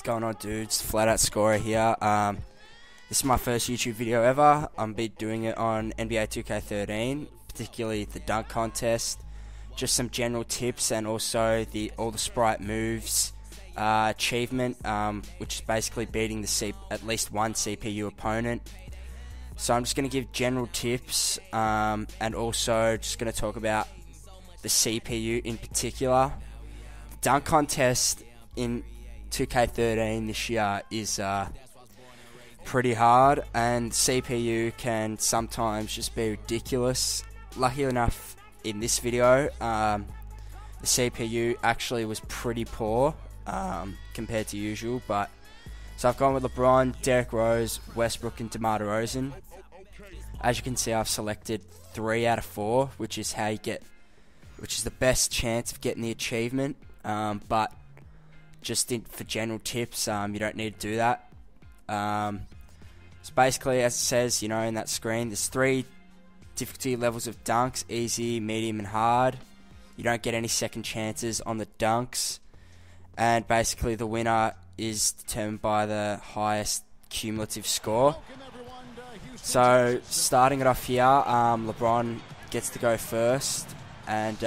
going on, dudes? TheFlatOutScorer here. This is my first YouTube video ever. I'm be doing it on NBA 2K13, particularly the dunk contest. Just some general tips and also the All The Sprite Moves achievement, which is basically beating at least one CPU opponent. So I'm just going to give general tips and also just going to talk about the CPU in particular. The dunk contest in 2K13 this year is pretty hard, and CPU can sometimes just be ridiculous. Lucky enough, in this video, the CPU actually was pretty poor compared to usual. But so I've gone with LeBron, Derrick Rose, Westbrook, and DeMar DeRozan. As you can see, I've selected 3 out of 4, which is how you get, which is the best chance of getting the achievement. But just for general tips, you don't need to do that. So basically, as it says, you know, in that screen, there's 3 difficulty levels of dunks: easy, medium, and hard. You don't get any second chances on the dunks, and basically the winner is determined by the highest cumulative score. So starting it off here, LeBron gets to go first, and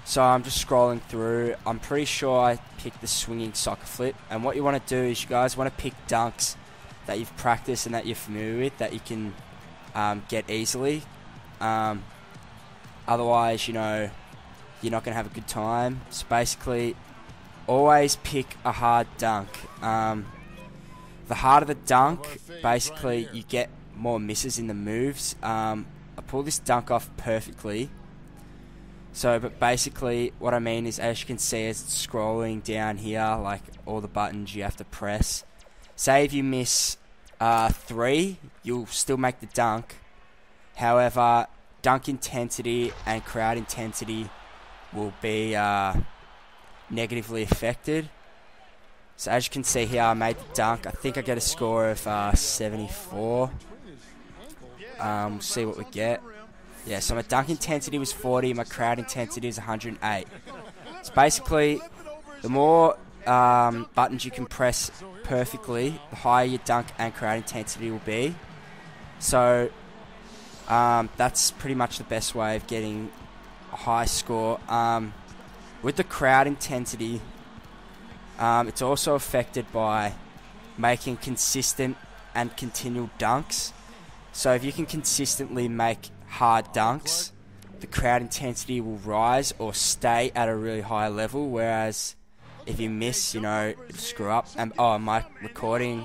so I'm just scrolling through. I'm pretty sure I picked the swinging soccer flip, and what you want to do is you guys want to pick dunks that you've practiced and that you're familiar with, that you can get easily. Otherwise, you know, you're not going to have a good time. So basically, always pick a hard dunk. The harder the dunk, basically you get more misses in the moves. I pulled this dunk off perfectly. So, but basically what I mean is, as you can see, as it's scrolling down here, like all the buttons you have to press. Say if you miss 3, you'll still make the dunk. However, dunk intensity and crowd intensity will be negatively affected. So as you can see here, I made the dunk. I think I get a score of 74. We'll see what we get. Yeah, so my dunk intensity was 40, my crowd intensity is 108. So basically, the more buttons you can press perfectly, the higher your dunk and crowd intensity will be. So that's pretty much the best way of getting a high score. With the crowd intensity, it's also affected by making consistent and continual dunks. So if you can consistently make hard dunks, the crowd intensity will rise or stay at a really high level, whereas if you miss, you know, it'll screw up. And my recording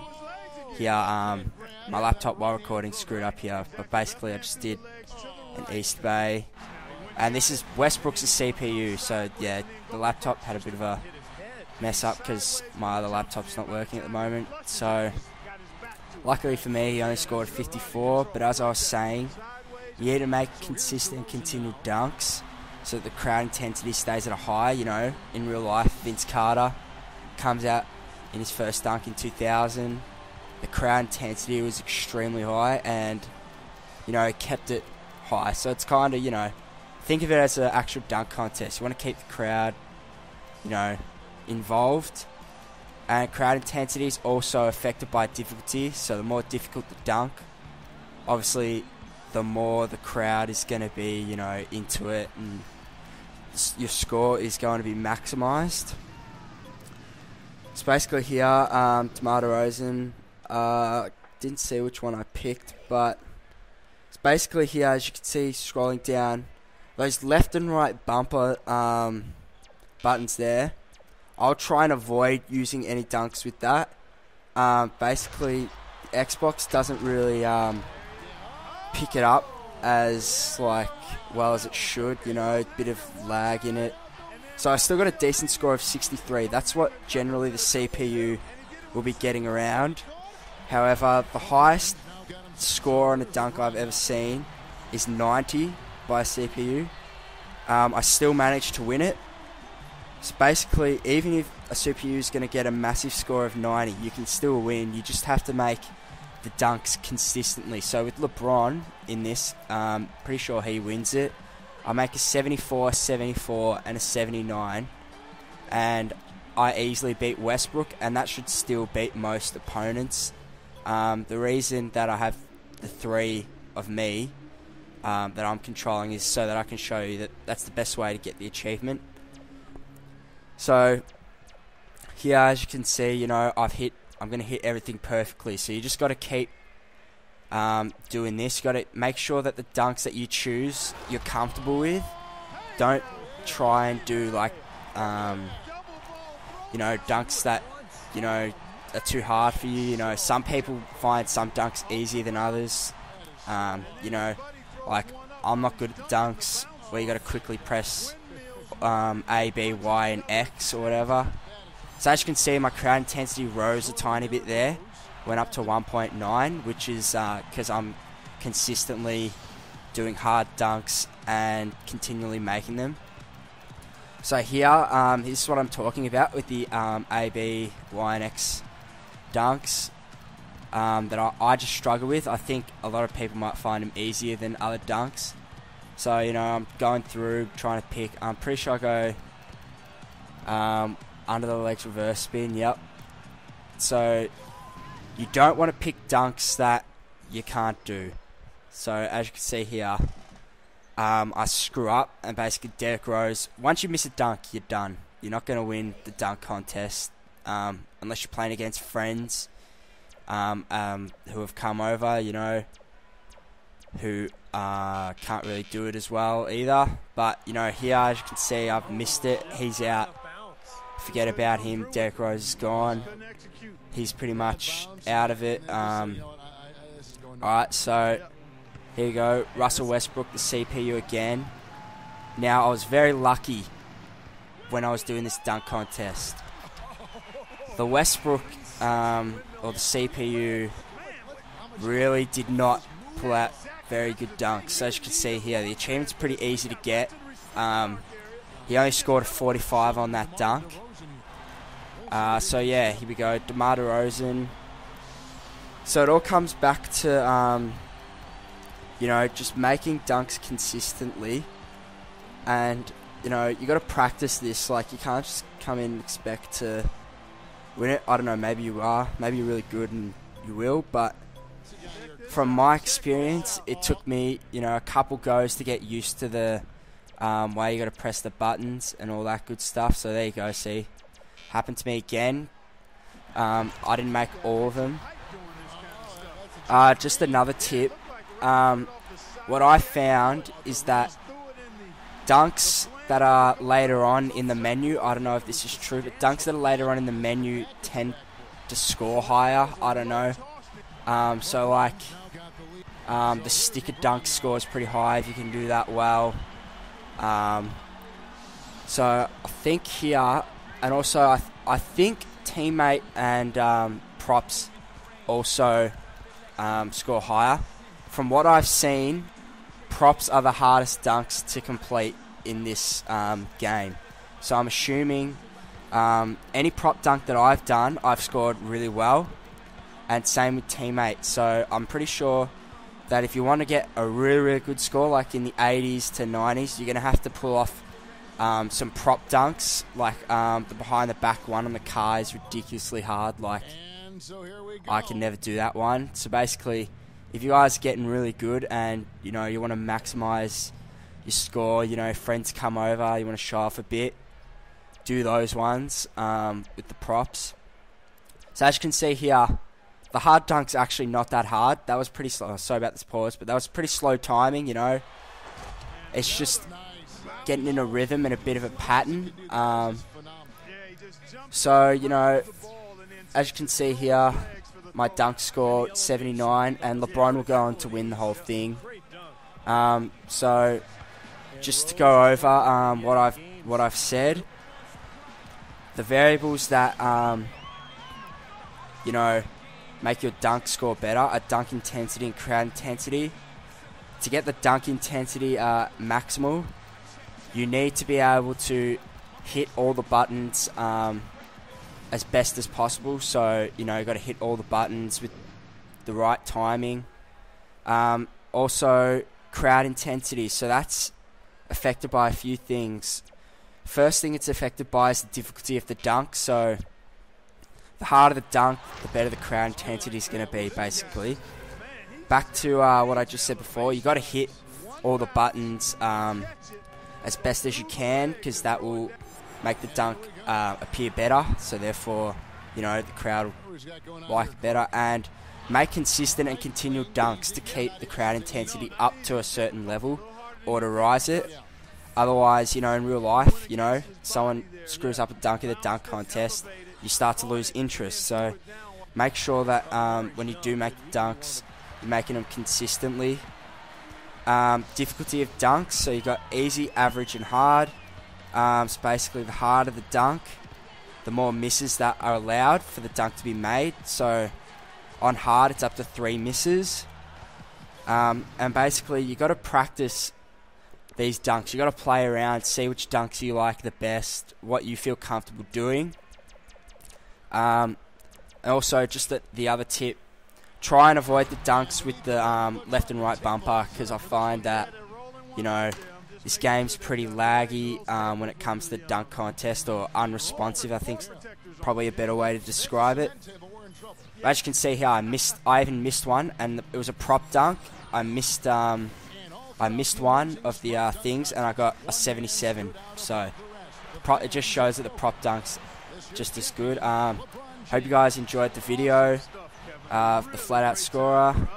here, my laptop while recording screwed up here, but basically I just did an East Bay, and this is Westbrook's CPU. So yeah, the laptop had a bit of a mess up because my other laptop's not working at the moment. So luckily for me, he only scored 54. But as I was saying, you need to make consistent, continual dunks so that the crowd intensity stays at a high. You know, in real life, Vince Carter comes out in his first dunk in 2000. The crowd intensity was extremely high, and you know, it kept it high. So it's kind of, you know, think of it as an actual dunk contest. You want to keep the crowd, you know, involved. And crowd intensity is also affected by difficulty. So the more difficult the dunk, obviously the more the crowd is going to be, you know, into it, and your score is going to be maximized. So basically here, DeMar DeRozan, didn't see which one I picked, but it's basically here, as you can see, scrolling down, those left and right bumper buttons there, I'll try and avoid using any dunks with that. Basically, the Xbox doesn't really pick it up as well as it should, you know, a bit of lag in it. So I still got a decent score of 63. That's what generally the CPU will be getting around. However, the highest score on a dunk I've ever seen is 90 by a CPU. I still managed to win it. So basically, even if a CPU is going to get a massive score of 90, you can still win. You just have to make the dunks consistently. So with LeBron in this, pretty sure he wins it. I make a 74, 74, and a 79. And I easily beat Westbrook, and that should still beat most opponents. The reason that I have the 3 of me that I'm controlling is so that I can show you that that's the best way to get the achievement. So here, as you can see, you know, I'm going to hit everything perfectly. So you just got to keep doing this. You got to make sure that the dunks that you choose you're comfortable with. Don't try and do like you know, dunks that, you know, are too hard for you. You know, some people find some dunks easier than others. You know, like I'm not good at dunks where you got to quickly press A, B, Y, and X or whatever. So as you can see, my crowd intensity rose a tiny bit there. Went up to 1.9, which is because I'm consistently doing hard dunks and continually making them. So here, this is what I'm talking about with the A, B, Y, and X dunks that I just struggle with. I think a lot of people might find them easier than other dunks. So, you know, I'm going through, trying to pick. I'm pretty sure I go under the legs reverse spin, yep. So, you don't want to pick dunks that you can't do. So, as you can see here, I screw up, and basically Derrick Rose, once you miss a dunk, you're done. You're not going to win the dunk contest unless you're playing against friends who have come over, you know, who can't really do it as well either. But, you know, here, as you can see, I've missed it. He's out. Forget about him. Derrick Rose is gone. He's pretty much out of it. Alright, so here you go. Russell Westbrook, the CPU again. Now, I was very lucky when I was doing this dunk contest. The Westbrook, or the CPU, really did not pull out very good dunks. So as you can see here, the achievement's pretty easy to get. He only scored a 45 on that dunk. So yeah, here we go. DeMar DeRozan. So it all comes back to, you know, just making dunks consistently. And, you know, you got to practice this. Like, you can't just come in and expect to win it. I don't know, maybe you are. Maybe you're really good and you will. But from my experience, it took me, you know, a couple goes to get used to the way you got to press the buttons and all that good stuff. So there you go, see. Happened to me again. I didn't make all of them. Just another tip. What I found is that dunks that are later on in the menu, I don't know if this is true, but dunks that are later on in the menu tend to score higher. I don't know. So like the sticker dunk score is pretty high if you can do that well. So I think here, and also I think teammate and props also score higher. From what I've seen, props are the hardest dunks to complete in this game. So I'm assuming any prop dunk that I've done, I've scored really well. And same with teammate. So I'm pretty sure that if you want to get a really, really good score, like in the 80s to 90s, you're going to have to pull off some prop dunks. Like the behind the back one on the car is ridiculously hard. Like, I can never do that one. So basically, if you guys are getting really good and, you know, you want to maximize your score, you know, friends come over, you want to show off a bit, do those ones with the props. So as you can see here, the hard dunk's actually not that hard. That was pretty slow. Sorry about this pause, but that was pretty slow timing, you know. It's just getting in a rhythm and a bit of a pattern. So, you know, as you can see here, my dunk score 79, and LeBron will go on to win the whole thing. So, just to go over what I've said, the variables that you know, make your dunk score better are dunk intensity and crowd intensity. To get the dunk intensity maximal, you need to be able to hit all the buttons as best as possible. So, you know, you got to hit all the buttons with the right timing. Also, crowd intensity. So that's affected by a few things. First thing it's affected by is the difficulty of the dunk. So the harder the dunk, the better the crowd intensity is going to be, basically. Back to what I just said before, you got to hit all the buttons as best as you can, because that will make the dunk appear better. So therefore, you know, the crowd will like it better. And make consistent and continual dunks to keep the crowd intensity up to a certain level, or to rise it. Otherwise, you know, in real life, you know, someone screws up a dunk in the dunk contest, you start to lose interest. So make sure that when you do make the dunks, you're making them consistently. Difficulty of dunks, so you got easy, average and hard. So basically the harder the dunk, the more misses that are allowed for the dunk to be made. So on hard it's up to 3 misses. And basically you got to practice these dunks. You got to play around, see which dunks you like the best, what you feel comfortable doing. And also, just the other tip, try and avoid the dunks with the left and right bumper, because I find that, you know, this game's pretty laggy when it comes to the dunk contest, or unresponsive, I think is probably a better way to describe it. As you can see here, I even missed one, and it was a prop dunk. I missed one of the things, and I got a 77. So it just shows that the prop dunk's just as good. Hope you guys enjoyed the video. TheFlatOutScorer.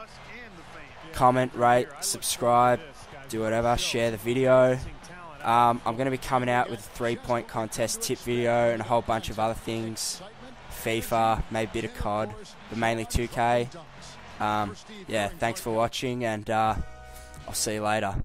Comment, rate, subscribe, do whatever, share the video. I'm going to be coming out with a 3-point contest tip video and a whole bunch of other things. FIFA, maybe a bit of COD, but mainly 2K. Yeah, thanks for watching, and I'll see you later.